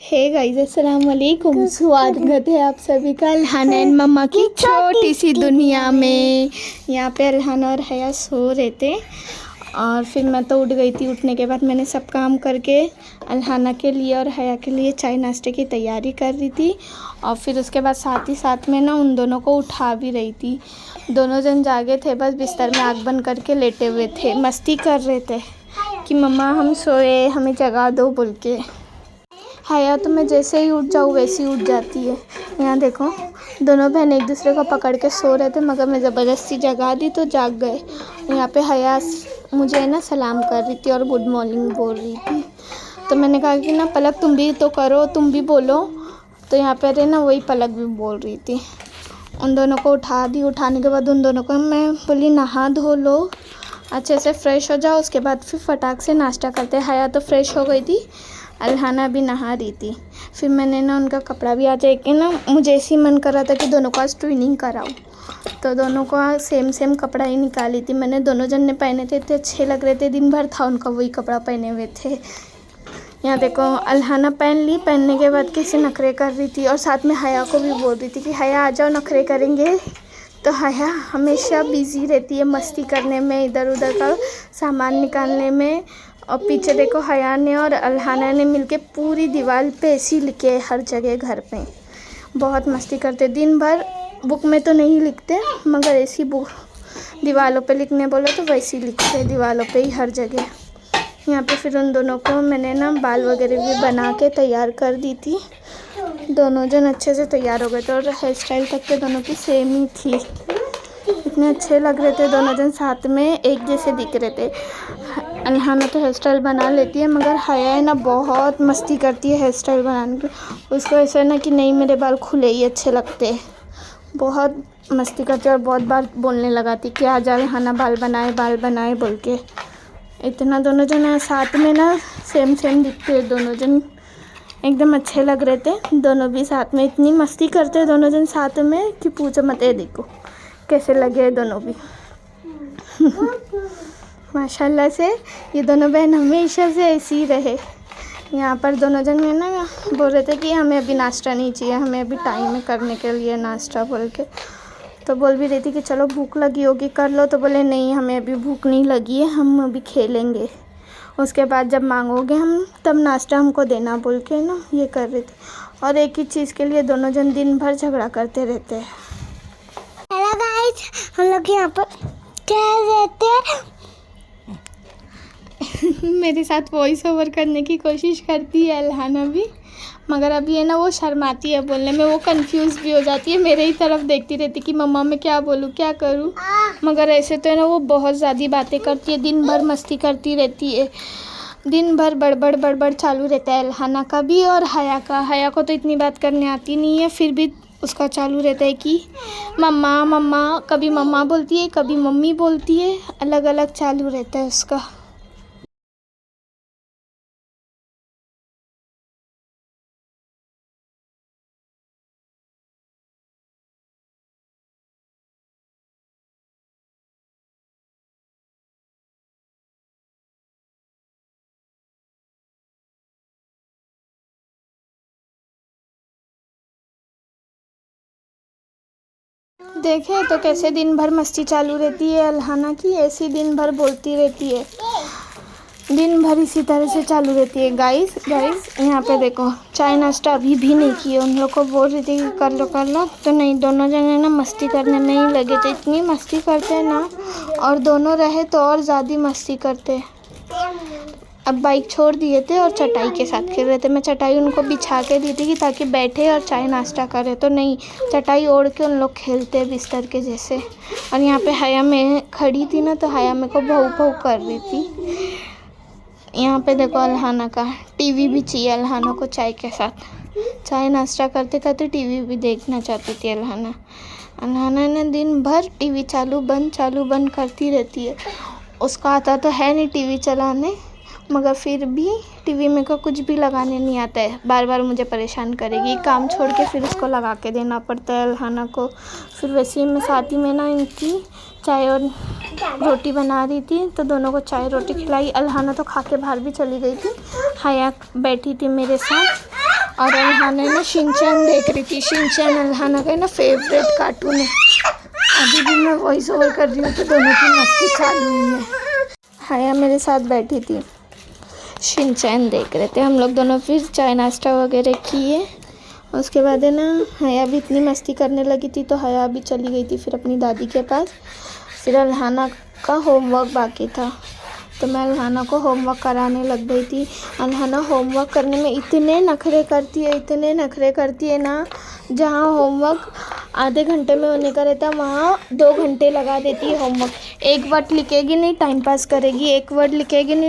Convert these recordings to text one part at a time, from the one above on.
Hey guys, अस्सलाम वालेकुम। स्वागत है आप सभी का अल्हाना एंड मम्मा की छोटी सी दुनिया में। यहाँ पे अल्हाना और हया सो रहे थे और फिर मैं तो उठ गई थी। उठने के बाद मैंने सब काम करके अल्हाना के लिए और हया के लिए चाय नाश्ते की तैयारी कर रही थी और फिर उसके बाद साथ ही साथ में ना उन दोनों को उठा भी रही थी। दोनों जन जागे थे, बस बिस्तर में आँख बंद करके लेटे हुए थे, मस्ती कर रहे थे कि मम्मा हम सोए, हमें जगा दो बोल के। हया तो मैं जैसे ही उठ जाऊँ वैसे ही उठ जाती है। यहाँ देखो, दोनों बहन एक दूसरे को पकड़ के सो रहे थे मगर मैं ज़बरदस्ती जगा दी तो जाग गए। यहाँ पे हया मुझे ना सलाम कर रही थी और गुड मॉर्निंग बोल रही थी, तो मैंने कहा कि ना पलक तुम भी तो करो, तुम भी बोलो। तो यहाँ पर ना वही पलक भी बोल रही थी। उन दोनों को उठा दी। उठाने के बाद उन दोनों को मैं बोली नहा धो लो, अच्छे से फ्रेश हो जाओ, उसके बाद फिर फटाक से नाश्ता करते। हया तो फ्रेश हो गई थी, अल्हाना भी नहा रही थी। फिर मैंने ना उनका कपड़ा भी आज एक ना मुझे ऐसे ही मन कर रहा था कि दोनों को आज ट्विनिंग कराऊँ, तो दोनों को आज सेम कपड़ा ही निकाली थी मैंने। दोनों जन ने पहने थे, इतने अच्छे लग रहे थे। दिन भर था उनका वही कपड़ा पहने हुए थे। यहाँ देखो, अल्हाना पहन ली, पहनने के बाद कैसे नखरे कर रही थी और साथ में हया को भी बोल रही थी कि हया आ जाओ, नखरे करेंगे। तो हया हमेशा बिज़ी रहती है मस्ती करने में, इधर उधर का सामान निकालने में। और पीछे देखो, हया ने और अल्हाना ने मिलके पूरी दीवार पे ऐसी लिखे हर जगह घर पे। बहुत मस्ती करते दिन भर। बुक में तो नहीं लिखते मगर ऐसी बुक दीवारों पे लिखने बोलो तो वैसी लिखते दीवारों पे ही हर जगह। यहाँ पे फिर उन दोनों को मैंने ना बाल वगैरह भी बना के तैयार कर दी थी। दोनों जन अच्छे से तैयार हो गए थे और हेयर स्टाइल तक के दोनों की सेम ही थी। इतने अच्छे लग रहे थे दोनों जन, साथ में एक जैसे दिख रहे थे। अल्हाना तो हेयर स्टाइल बना लेती है मगर हया है ना बहुत मस्ती करती है हेयर स्टाइल बनाने की। उसको ऐसा है ना कि नहीं मेरे बाल खुले ही अच्छे लगते। बहुत मस्ती करती है और बहुत बार बोलने लगा थी कि आज अल्हाना बाल बनाए बोल के। इतना दोनों जन साथ में ना सेम दिखते हैं दोनों जन, एकदम अच्छे लग रहे थे। दोनों भी साथ में इतनी मस्ती करते हैं दोनों जन साथ में कि पूछो मत। ये देखो कैसे लगे दोनों भी। माशाल्लाह से ये दोनों बहन हमेशा से ऐसी ही रहे। यहाँ पर दोनों जन में ना बोल रहे थे कि हमें अभी नाश्ता नहीं चाहिए, हमें अभी टाइम है करने के लिए नाश्ता बोल के। तो बोल भी रही थी कि चलो भूख लगी होगी कर लो, तो बोले नहीं हमें अभी भूख नहीं लगी है, हम अभी खेलेंगे, उसके बाद जब मांगोगे हम तब नाश्ता हमको देना बोल के ना ये कर रहे थे। और एक ही चीज़ के लिए दोनों जन दिन भर झगड़ा करते रहते हैं। हेलो गाइस, हम लोग यहाँ पर खेल रहे थे। मेरे साथ वॉइस ओवर करने की कोशिश करती है अल्हाना भी, मगर अभी है ना वो शर्माती है बोलने में, वो कंफ्यूज भी हो जाती है, मेरे ही तरफ देखती रहती कि मम्मा मैं क्या बोलूँ क्या करूँ। मगर ऐसे तो है ना वो बहुत ज़्यादा बातें करती है, दिन भर मस्ती करती रहती है, दिन भर बड़बड़ चालू रहता है अल्हाना का भी और हया का। हया को तो इतनी बात करने आती नहीं है, फिर भी उसका चालू रहता है कि मम्मा, कभी मम्मा बोलती है कभी मम्मी बोलती है, अलग अलग चालू रहता है उसका। देखे तो कैसे दिन भर मस्ती चालू रहती है अल्हाना की, ऐसी दिन भर बोलती रहती है, दिन भर इसी तरह से चालू रहती है। गाइस यहाँ पे देखो, चाय नाश्ता अभी भी नहीं किए। उन लोग को बोल रही थी कि कर लो, तो नहीं, दोनों जने ना मस्ती करने में ही लगे थे। इतनी मस्ती करते हैं ना, और दोनों रहे तो और ज़्यादा मस्ती करते। अब बाइक छोड़ दिए थे और चटाई के साथ खेल रहे थे। मैं चटाई उनको बिछा के दी थी कि ताकि बैठे और चाय नाश्ता करे, तो नहीं, चटाई ओढ़ के उन लोग खेलते बिस्तर के जैसे। और यहाँ पे हया में खड़ी थी ना, तो हया मेरे को भौ कर रही थी। यहाँ पे देखो, अल्हाना का टीवी भी चाहिए अल्हाना को चाय के साथ। चाय नाश्ता करते करते टीवी भी देखना चाहती थी अल्हाना ने दिन भर टीवी चालू बंद करती रहती है। उसका आता तो है नहीं टीवी चलाने, मगर फिर भी टीवी में को कुछ भी लगाने नहीं आता है, बार बार मुझे परेशान करेगी। काम छोड़ के फिर उसको लगा के देना पड़ता है अल्हाना को। फिर वैसे ही मैं साथ ही में ना इनकी चाय और रोटी बना रही थी, तो दोनों को चाय रोटी खिलाई। अल्हाना तो खा के बाहर भी चली गई थी। हया बैठी थी मेरे साथ और अल्हाना ना शिनचैन देख रही थी। शिनचैन अल्हाना का ना फेवरेट कार्टून है। अभी भी मैं वॉइस ओवर कर रही हूँ तो दोनों की मस्ती चालू हुई है। हया मेरे साथ बैठी थी, शिनचैन देख रहे थे हम लोग दोनों। फिर चाय नाश्ता वगैरह किए। उसके बाद है ना हया भी इतनी मस्ती करने लगी थी तो हया भी चली गई थी फिर अपनी दादी के पास। फिर अल्हाना का होमवर्क बाकी था तो मैं अल्हाना को होमवर्क कराने लग गई थी। अल्हाना होमवर्क करने में इतने नखरे करती है ना, जहाँ होमवर्क आधे घंटे में होने का रहता है वहाँ 2 घंटे लगा देती है होमवर्क। एक वर्ड लिखेगी नहीं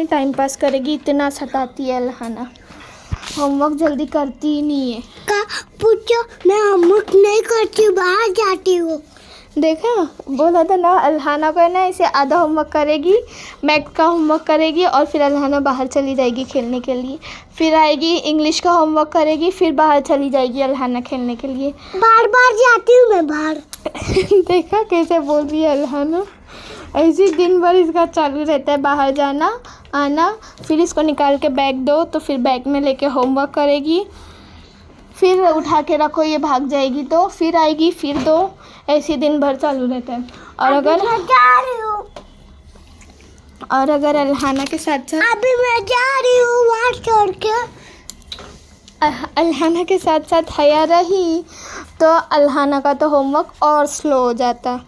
टाइम पास करेगी, इतना सताती है अल्हाना। होमवर्क जल्दी करती ही नहीं है। का पूछो, मैं होमवर्क नहीं करती, बाहर जाती हूँ। देखा, बोला था ना अल्हाना को है ना इसे आधा होमवर्क करेगी, मैथ का होमवर्क करेगी और फिर अल्हाना बाहर चली जाएगी खेलने के लिए। फिर आएगी इंग्लिश का होमवर्क करेगी, फिर बाहर चली जाएगी अल्हाना खेलने के लिए। बार बार जाती हूँ मैं बाहर। देखा कैसे बोल रही है अल्हाना। ऐसे दिन भर इसका चालू रहता है बाहर जाना आना। फिर इसको निकाल के बैग दो तो फिर बैग में लेके होमवर्क करेगी, फिर उठा के रखो ये भाग जाएगी तो फिर आएगी फिर दो, ऐसे दिन भर चालू रहता है। और अगर अल्हाना के साथ साथ अभी मैं जा रही हूँ वहाँ छोड़ के। अल्हाना के साथ साथ हया रही तो अल्हाना का तो होमवर्क और स्लो हो जाता।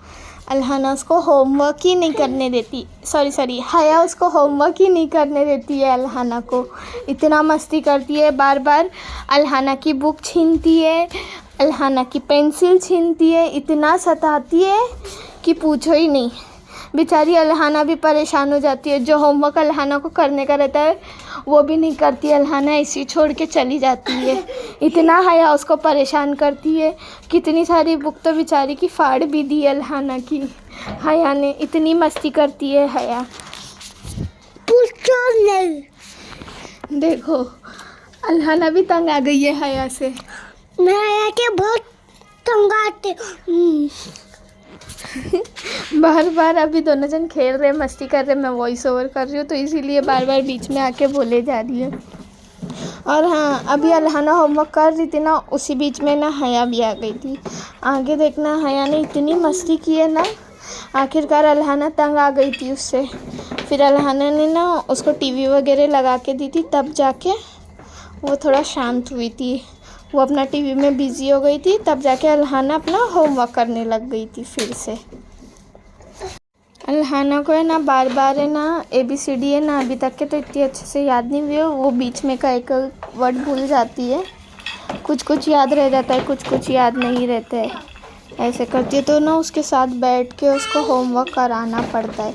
अल्हाना उसको होमवर्क ही नहीं करने देती, सॉरी हया उसको होमवर्क ही नहीं करने देती है अल्हाना को। इतना मस्ती करती है, बार बार अल्हाना की बुक छीनती है, अल्हाना की पेंसिल छीनती है, इतना सताती है कि पूछो ही नहीं। बेचारी अल्हाना भी परेशान हो जाती है। जो होमवर्क अल्हाना को करने का रहता है वो भी नहीं करती अल्हाना, इसी छोड़ के चली जाती है। इतना हया उसको परेशान करती है। कितनी सारी बुक तो बेचारी की फाड़ भी दी अल्हाना की हया ने, इतनी मस्ती करती है हया। पूछो नहीं। देखो अल्हाना भी तंग आ गई है हया से। मैं हया के बहुत तंग आते। बार बार अभी दोनों जन खेल रहे मस्ती कर रहे, मैं वॉइस ओवर कर रही हूँ तो इसीलिए बार बार बीच में आके बोले जा रही है। और हाँ, अभी अल्हाना होमवर्क कर रही थी ना, उसी बीच में ना हया भी आ गई थी। आगे देखना, हया ने इतनी मस्ती की है ना, आखिरकार अल्हाना तंग आ गई थी उससे। फिर अल्हाना ने ना उसको टीवी वगैरह लगा के दी थी, तब जाके वो थोड़ा शांत हुई थी। वो अपना टीवी में बिज़ी हो गई थी, तब जाके अल्हाना अपना होमवर्क करने लग गई थी फिर से। अल्हाना को है ना बार बार है ना ABCD है ना अभी तक के तो इतनी अच्छे से याद नहीं हुई है। वो बीच में का एक वर्ड भूल जाती है, कुछ याद रह जाता है, कुछ याद नहीं रहता है। ऐसे करती है तो ना उसके साथ बैठ के उसको होमवर्क कराना पड़ता है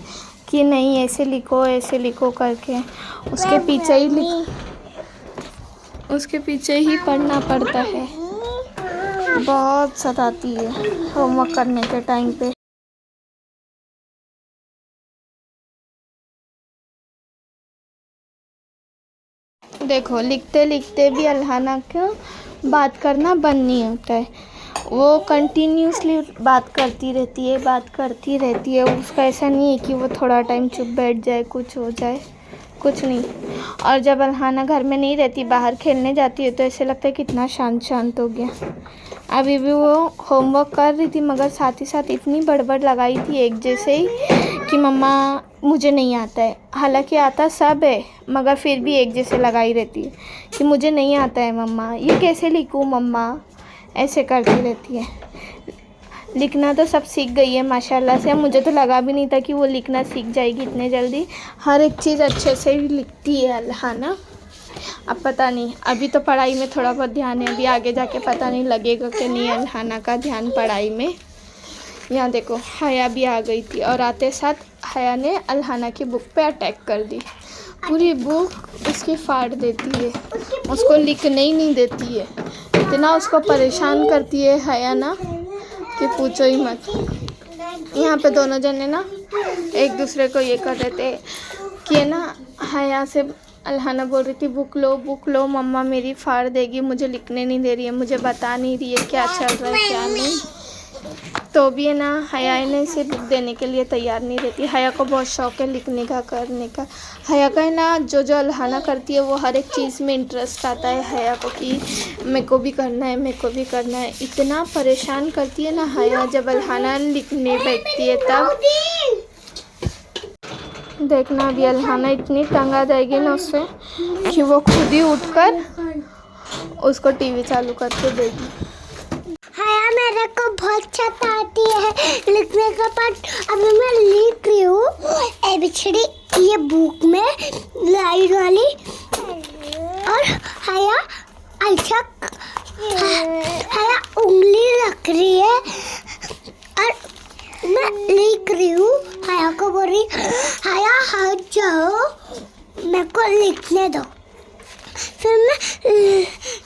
कि नहीं ऐसे लिखो करके। उसके पीछे ही पढ़ना पड़ता है। बहुत सताती है होमवर्क करने के टाइम पे। देखो लिखते लिखते भी अल्हाना को बात करना बंद नहीं होता है। वो कंटिन्यूसली बात करती रहती है। उसका ऐसा नहीं है कि वो थोड़ा टाइम चुप बैठ जाए, कुछ हो जाए, कुछ नहीं। और जब अल्हाना घर में नहीं रहती, बाहर खेलने जाती है तो ऐसे लगता है कितना शांत हो गया। अभी भी वो होमवर्क कर रही थी मगर साथ ही साथ इतनी बड़बड़ लगाई थी एक जैसे ही कि मम्मा मुझे नहीं आता है। हालांकि आता सब है मगर फिर भी एक जैसे लगाई रहती है कि मुझे नहीं आता है मम्मा, ये कैसे लिखूँ मम्मा, ऐसे करती रहती है। लिखना तो सब सीख गई है माशाल्लाह से। मुझे तो लगा भी नहीं था कि वो लिखना सीख जाएगी इतने जल्दी। हर एक चीज़ अच्छे से ही लिखती है अल्हाना। अब पता नहीं, अभी तो पढ़ाई में थोड़ा बहुत ध्यान है, अभी आगे जाके पता नहीं लगेगा कि नहीं अल्हाना का ध्यान पढ़ाई में। यहाँ देखो हया भी आ गई थी और आते साथ हया ने अल्हाना की बुक पे अटैक कर दी। पूरी बुक उसकी फाड़ देती है, उसको लिखने ही नहीं देती है। इतना उसको परेशान करती है हया ना कि पूछो ही मत। यहाँ पे दोनों जने ना एक दूसरे को ये कर रहे थे कि ना हया से अल्हाना बोल रही थी बुक लो मम्मा मेरी फाड़ देगी, मुझे लिखने नहीं दे रही है, मुझे बता नहीं रही है क्या चल रहा है क्या नहीं। तो भी है ना, हया ने इसे बुक देने के लिए तैयार नहीं रहती। हया को बहुत शौक है लिखने का, करने का। हया का है ना, जो जो अल्हाना करती है वो हर एक चीज़ में इंटरेस्ट आता है हया को कि मेरे को भी करना है, मेरे को भी करना है। इतना परेशान करती है ना हया जब अल्हाना लिखने बैठती है तब। देखना अभी अल्हाना इतनी तंग आ जाएगी ना उससे कि वो खुद ही उठकर उसको टीवी चालू करके देगी। हया मेरे को बहुत सताती है लिखने का पार्ट। अभी मैं लिख रही हूँ एबीसीडी ये बुक में लाइन वाली, और हया ऐसा हया उंगली रख रही है और मैं लिख रही हूँ। हया को बोल रही हया हट जाओ मेरे को लिखने दो। फिर मैं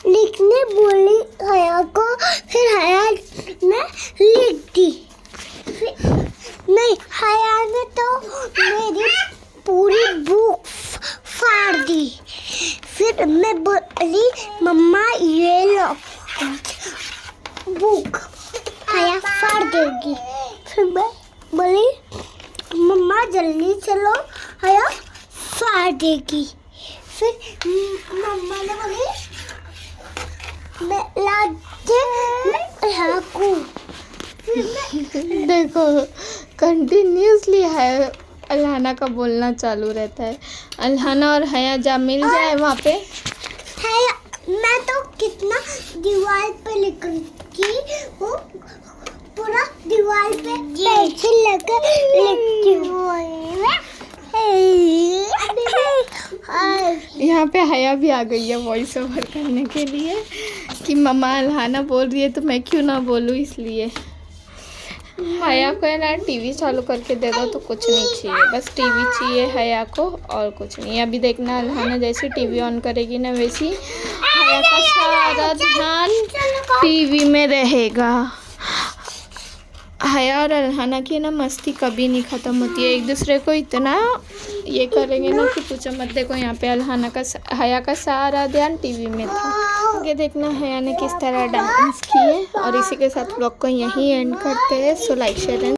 लिखने बोली हया को, फिर हया ने लिख दी। नहीं, हया ने तो मेरी पूरी बुक फाड़ दी। फिर मैं बोली मम्मा ये लो बुक, हया फाड़ देगी। फिर मैं बोली मम्मा जल्दी चलो हया फाड़ देगी। फिर मम्मा ने बोली मैं लाके हाँकू। देखो कंटिन्यूसली है अल्हाना का बोलना चालू रहता है। अल्हाना और हया जब मिल जाए वहाँ पे हया, मैं तो कितना दीवार पे लिख रही हूँ, पूरा दीवार पे पेंसिल लेकर लिखती हूँ। यहाँ पे हया भी आ गई है वॉइस ओवर करने के लिए कि मम्मा अल्हाना बोल रही है तो मैं क्यों ना बोलूँ। इसलिए हया को है ना टीवी चालू करके दे दो तो कुछ नहीं चाहिए, बस टीवी चाहिए हया को और कुछ नहीं। अभी देखना अल्हाना जैसे टीवी ऑन करेगी ना वैसी हया का सारा ध्यान टीवी में रहेगा। हया और अल्हाना की ना मस्ती कभी नहीं ख़त्म होती है, एक दूसरे को इतना ये करेंगे ना कि पूछो मत। देखो यहाँ पे हया का सारा ध्यान टीवी में था। ये देखना हया ने किस तरह डांस किए। और इसी के साथ ब्लॉग को यहीं एंड करते हैं। So like share and